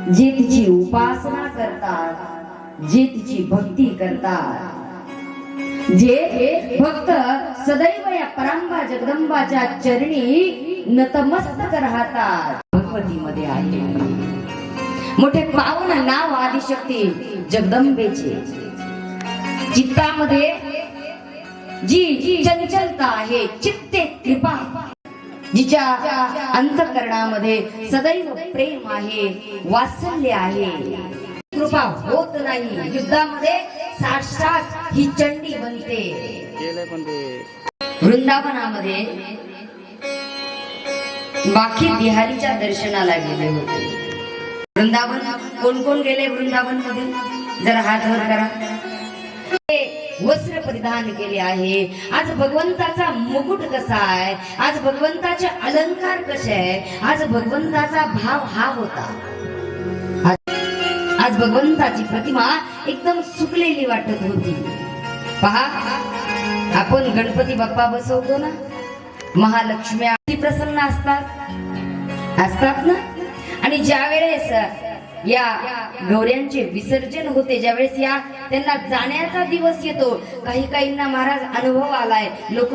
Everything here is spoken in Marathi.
जे तिची उपासना करतात, जे तिची भक्ती करतात, जे भक्त सदैव या परांबा जगदंबाच्या चरणी नतमस्तक राहतात, भगवतीमध्ये आहे. मोठे पावन नाव आदिशक्ती जगदंबेचे. चित्तामध्ये जी चंचलता आहे, चित्ते कृपा, जिच्या अंतःकरणामध्ये सदैव प्रेम आहे, वात्सल्य आहे, कृपा होत नाही. युद्धामध्ये साक्षात ही चंडी बनते. वृंदावनामध्ये बाकी बिहारीच्या दर्शनाला गेले होते. वृंदावन कोण कोण गेले वृंदावन मध्ये? जरा हात वर करा. वस्त्र परिधान केले आहे. आज भगवंताचा मुकुट कसा आहे, आज भगवंताचे अलंकार कसे आहे, आज भगवंताचा भाव हा होता. आज भगवंताची प्रतिमा एकदम सुकलेली वाटत होती. पहा, आपण गणपती बाप्पा बसवतो ना, महालक्ष्म्या प्रसन्न असतात ना. आणि ज्या वेळेस या गौऱ्यांचे विसर्जन होते, ज्यावेळेस या त्यांना जाण्याचा दिवस येतो, काही काहींना महाराज अनुभव आलाय. लोक